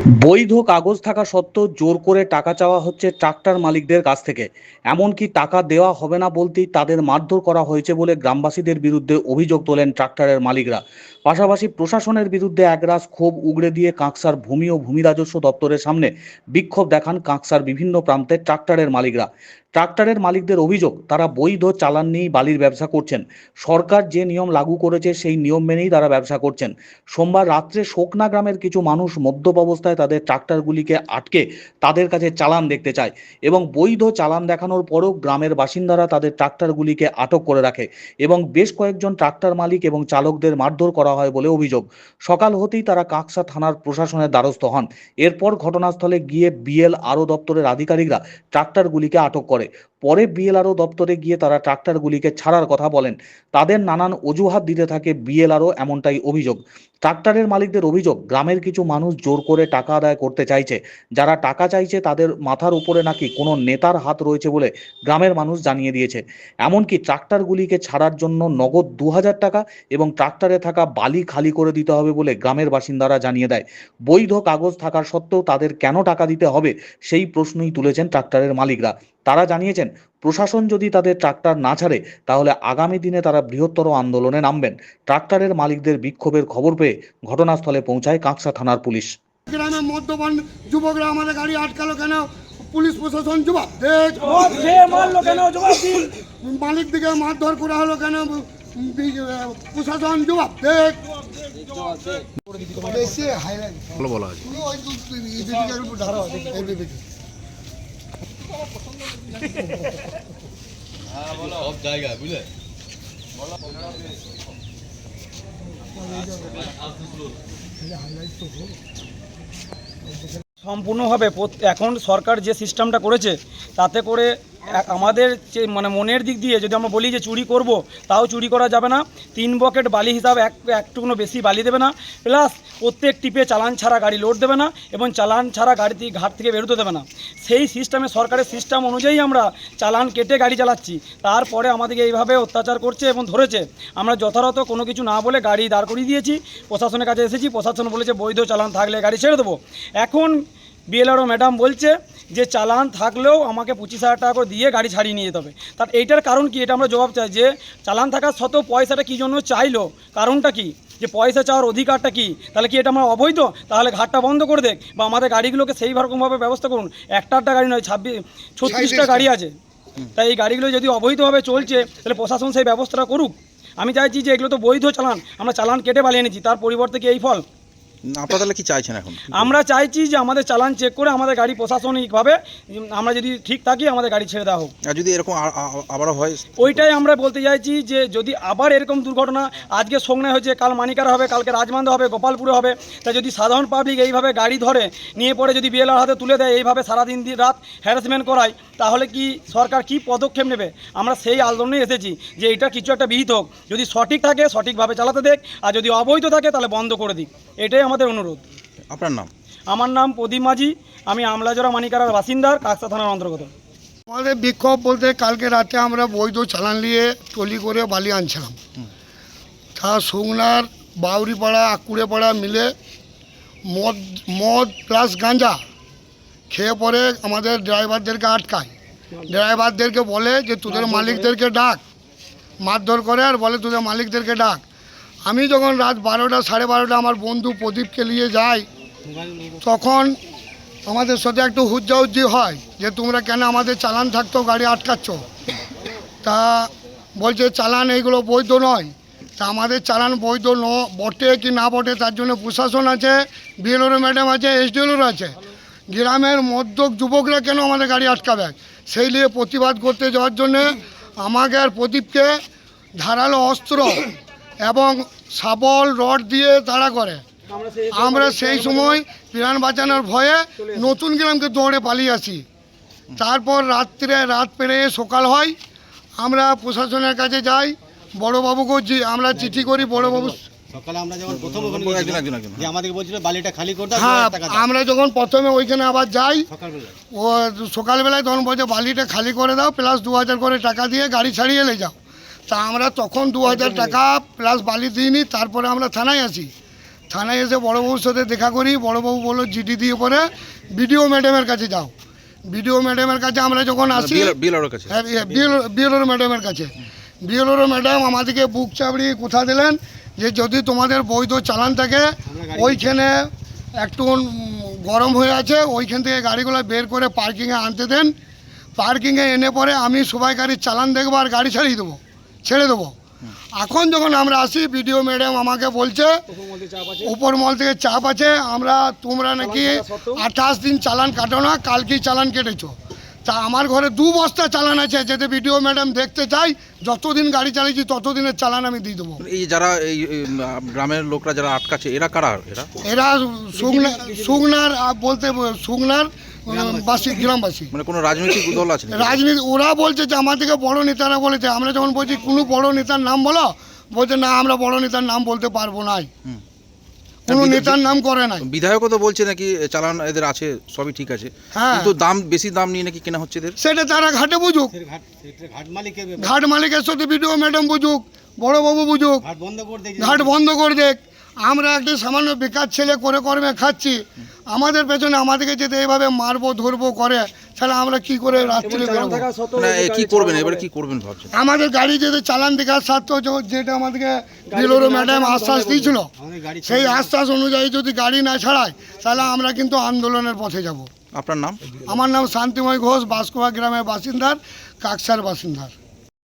বৈধ কাগজ থাকা সত্ত্বেও জোর করে টাকা চাওয়া হচ্ছে ট্রাক্টর মালিকদের কাছ থেকে। এমনকি টাকা দেওয়া হবে না বলতেই তাদের মারধর করা হয়েছে বলে গ্রামবাসীদের বিরুদ্ধে অভিযোগ তোলেন ট্রাক্টরের মালিকরা। পাশাপাশি প্রশাসনের বিরুদ্ধে একরাশ ক্ষোভ উগরে দিয়ে কাঁকসার ভূমি ও ভূমি রাজস্ব দপ্তরের সামনে বিক্ষোভ দেখান কাঁকসার বিভিন্ন প্রান্তের ট্রাক্টরের মালিকরা। ট্রাক্টরের মালিকদের অভিযোগ, তারা বৈধ চালান নিয়েই বালির ব্যবসা করছেন। সরকার যে নিয়ম লাগু করেছে সেই নিয়ম মেনেই তারা ব্যবসা করছেন। সোমবার রাত্রে শোকনা গ্রামের কিছু মানুষ মদ্যপ অবস্থায় তাদের ট্রাক্টরগুলিকে আটকে তাদের কাছে চালান দেখতে চায় এবং বৈধ চালান দেখানোর পরেও গ্রামের বাসিন্দারা তাদের ট্রাক্টরগুলিকে আটক করে রাখে এবং বেশ কয়েকজন ট্রাক্টর মালিক এবং চালকদের মারধর করা হয় বলে অভিযোগ। সকাল হতেই তারা কাঁকসা থানার প্রশাসনের দ্বারস্থ হন। এরপর ঘটনাস্থলে গিয়ে বিএলআরও দপ্তরের আধিকারিকরা ট্রাক্টরগুলিকে আটক করে। পরে বিএলআরও দপ্তরে গিয়ে তারা ট্রাক্টরগুলিকে ছাড়ার কথা বলেন। তাদের নানান অজুহাত দিতে থাকে বিএলআরও, এমনটাই অভিযোগ। ট্রাক্টরের মালিকদের অভিযোগ, গ্রামের কিছু মানুষ জোর করে টাকা আদায় করতে চাইছে। যারা টাকা চাইছে তাদের মাথার উপরে নাকি কোনো নেতার হাত রয়েছে বলে গ্রামের মানুষ জানিয়ে দিয়েছে। এমনকি ট্রাক্টরগুলিকে ছাড়ার জন্য নগদ ২,০০০ টাকা এবং ট্রাক্টরে থাকা বালি খালি করে দিতে হবে বলে গ্রামের বাসিন্দারা জানিয়ে দেয়। বৈধ কাগজ থাকার সত্ত্বেও তাদের কেন টাকা দিতে হবে সেই প্রশ্নই তুলেছেন ট্রাক্টরের মালিকরা। তারা জানিয়েছেন, প্রশাসন যদি তাদের ট্রাক্টর না ছাড়ে তাহলে আগামী দিনে তারা বৃহত্তর আন্দোলনে নামবেন। ট্রাক্টরের মালিকদের বিক্ষোভের খবর পেয়ে ঘটনাস্থলে পৌঁছায় কাঁকসা থানার পুলিশ। গ্রামে মদ্যপান যুবকরা আমাদের গাড়ি আটকালো কেন? পুলিশ প্রশাসন জবাব মারলো কেন? জবাব দিন। মালিক দিকে মারধর করা হলো কেন? প্রশাসন জবাব দেখ। সম্পূর্ণভাবে এখন সরকার যে সিস্টেমটা করেছে তাতে করে আমাদের যে মনের দিক দিয়ে যদি আমরা বলি যে চুরি করব, তাও চুরি করা যাবে না। 3 বকেট বালি হিসাবে একটুকুনো বেশি বালি দেবে না, প্লাস প্রত্যেক টিপে চালান ছাড়া গাড়ি লোড দেবে না এবং চালান ছাড়া গাড়ি ঘাট থেকে বেরোতে দেবে না। সেই সিস্টেমে, সরকারের সিস্টেম অনুযায়ী আমরা চালান কেটে গাড়ি চালাচ্ছি। তারপরে আমাদেরকে এইভাবে অত্যাচার করছে এবং ধরেছে। আমরা যথাযথ কোনো কিছু না বলে গাড়ি দাঁড় করিয়ে দিয়েছি, প্রশাসনের কাছে এসেছি। প্রশাসন বলেছে বৈধ চালান থাকলে গাড়ি ছেড়ে দেবো। এখন বিএলআরও ম্যাডাম বলছে যে চালান থাকলেও আমাকে 25,000 টাকা করে দিয়ে গাড়ি ছাড়িয়ে নিয়ে যেতে হবে। তার এইটার কারণ কি, এটা আমরা জবাব চাই যে চালান থাকার সত্ত্বেও পয়সাটা কী জন্য চাইলো, কারণটা কি, যে পয়সা চাওয়ার অধিকারটা কি? তাহলে কি এটা আমরা অবৈধ? তাহলে ঘাটটা বন্ধ করে দেখ বা আমাদের গাড়িগুলোকে সেই রকমভাবে ব্যবস্থা করুন। একটা গাড়ি নয়, 36টা গাড়ি আছে। তাই এই গাড়িগুলো যদি অবৈধভাবে চলছে তাহলে প্রশাসন সেই ব্যবস্থাটা করুক। আমি চাইছি যে এগুলো তো বৈধ চালান, আমরা চালান কেটে বালিয়ে এনেছি, তার পরিবর্তে কি এই ফল? আপনারা তাহলে কি চাইছেন এখন? আমরা চাইছি যে আমাদের চালান চেক করে আমাদের গাড়ি প্রশাসনিকভাবে আমরা যদি ঠিক থাকি আমাদের গাড়ি ছেড়ে দেওয়া হোক। আর যদি এরকম আবারও হয়, ওইটাই আমরা বলতে চাইছি যে যদি আবার এরকম দুর্ঘটনা, আজকে সোংনায় হয়েছে, কাল মানিকারা হবে, কালকে রাজমান্দা হবে, গোপালপুরে হবে, তাই যদি সাধারণ পাবলিক এইভাবে গাড়ি ধরে নিয়ে পড়ে যদি বিএলআর হাতে তুলে দেয়, এইভাবে সারাদিন রাত হ্যারাসমেন্ট করায়, তাহলে কি সরকার কি পদক্ষেপ নেবে? আমরা সেই আন্দোলনে এসেছি যে এটা কিছু একটা বিহিত হোক। যদি সঠিক থাকে সঠিকভাবে চালাতে দেখ, আর যদি অবৈধ থাকে তাহলে বন্ধ করে দিক। এটাই আমাদের অনুরোধ। আপনার নাম? আমার নাম প্রদীপ মাঝি, আমি আমলাজোড়া মানিকারার বাসিন্দার, কাকসা থানার অন্তর্গত। আমাদের বিক্ষোভ বলতে কালকে রাতে আমরা বৈধ চালান নিয়ে ট্রলি করে বালি আনছিলাম। তা সুগনার বাউরিপাড়া আকুড়েপাড়া মিলে মদ প্লাস গাঁজা খেয়ে পরে আমাদের ড্রাইভারদেরকে আটকায়। ড্রাইভারদেরকে বলে যে তোদের মালিকদেরকে ডাক, মারধর করে আর বলে তোদের মালিকদেরকে ডাক। আমি যখন রাত 12টা 12:30 আমার বন্ধু প্রদীপকে নিয়ে যাই, তখন আমাদের সাথে একটু হুজ্জাহুজ্জি হয় যে তোমরা কেন আমাদের চালান থাকতো গাড়ি আটকাচ্ছ। তা বলছে চালান এইগুলো বৈধ নয়। তা আমাদের চালান বৈধ বটে কি না বটে তার জন্য প্রশাসন আছে, বিএলআরও ম্যাডাম আছে, এসডিওর আছে। গ্রামের মদ্যপ যুবকরা কেন আমাদের গাড়ি আটকাবে, সেই নিয়ে প্রতিবাদ করতে যাওয়ার জন্যে আমাকে আর প্রদীপকে ধারালো অস্ত্র এবং শাবল রড দিয়ে তাড়া করে। আমরা সেই সময় প্রাণ বাঁচানোর ভয়ে নতুন গ্রামকে দৌড়ে পালিয়ে আসি। তারপর রাত পেরিয়ে সকাল হয়, আমরা প্রশাসনের কাছে যাই, বড়োবাবুকে আমরা চিঠি করি। বড়োবাবু সকালে আমরা যখন প্রথম যে আমাদেরকে বলছিল বালিটা খালি করে দাও, হ্যাঁ, আমরা যখন প্রথমে ওইখানে আবার যাই ও সকালবেলায়, তখন বলছে বালিটা খালি করে দাও প্লাস 2,000 করে টাকা দিয়ে গাড়ি ছাড়িয়ে এলে যাও। তা আমরা তখন 2,000 টাকা প্লাস বালি দিইনি। তারপরে আমরা থানায় আসি। থানায় এসে বড়োবাবুর সাথে দেখা করি। বড়োবাবু বললো জিডি দিয়ে পরে বিডিও ম্যাডামের কাছে যাও। বিডিও ম্যাডামের কাছে আমরা যখন আসি, বিএলআর কাছে বিএলওর ম্যাডামের কাছে, বিএলওর ম্যাডাম আমাদেরকে বুক চাপড়িয়ে কথা দিলেন যে যদি তোমাদের বৈধ চালান থাকে ওইখানে একটু গরম হয়ে আছে, ওইখান থেকে গাড়িগুলো বের করে পার্কিংয়ে আনতে দেন। পার্কিংয়ে এনে পরে আমি সবাই গাড়ির চালান দেখবো আর গাড়ি ছেড়ে দেবো। এখন যখন আমরা আসি বিডিও ম্যাডাম আমাকে বলছে উপর মল থেকে চাপ আছে, তোমরা নাকি 28 দিন চালান কাটো না, কালকেই চালান কেটেছো। তা আমার ঘরে 2 বস্তা চালান আছে, যেতে বিডিও ম্যাডাম দেখতে চাই যতদিন গাড়ি চালিয়েছি ততদিনের চালান আমি দিয়ে দেবো। এই যারা এই গ্রামের লোকরা যারা আটকাচ্ছে এরা কারা? এরা সুগনার বলতে সুগনার গ্রামবাসী। মানে কোনো রাজনৈতিক দল আছে নাকি? রাজনীতি ওরা বলছে যে আমাদেরকে বড় নেতারা বলেছে। আমরা যখন বলছি কোনো বড় নেতার নাম বলো, বলছে না আমরা বড় নেতার নাম বলতে পারবো না, কোনো নেতার নাম করে নাই। বিধায়কও তো বলছে নাকি চালান এদের আছে, সবই ঠিক আছে, হ্যাঁ, কিন্তু বেশি দাম নিয়ে নাকি কেনা হচ্ছে এদের। সেটা তারা ঘাটে বুঝুক, ঘাট মালিকের সাথে বিডিও ম্যাডাম বুঝুক, বড়বাবু বুঝুক, ঘাট বন্ধ করে দেখ। আমরা একটা সামান্য বেকার ছেলে করে কর্মে খাচ্ছি, আমাদের পেছনে আমাদেরকে যদি এইভাবে মারবো ধরবো করে, তাহলে আমরা কি করে রাত্রে বেরোবো? কি করবেন এবারে, কি করবেন ভাবছেন? আমাদের গাড়ি যদি চালান দেখার সাথে যেটা আমাদেরকে বিএলওর ম্যাডাম আশ্বাস দিয়েছিল, সেই আশ্বাস অনুযায়ী যদি গাড়ি না ছাড়ায় তাহলে আমরা কিন্তু আন্দোলনের পথে যাব। আপনার নাম? আমার নাম শান্তিময় ঘোষ, বাসকোয়া গ্রামের বাসিন্দার, কাকসার বাসিন্দার।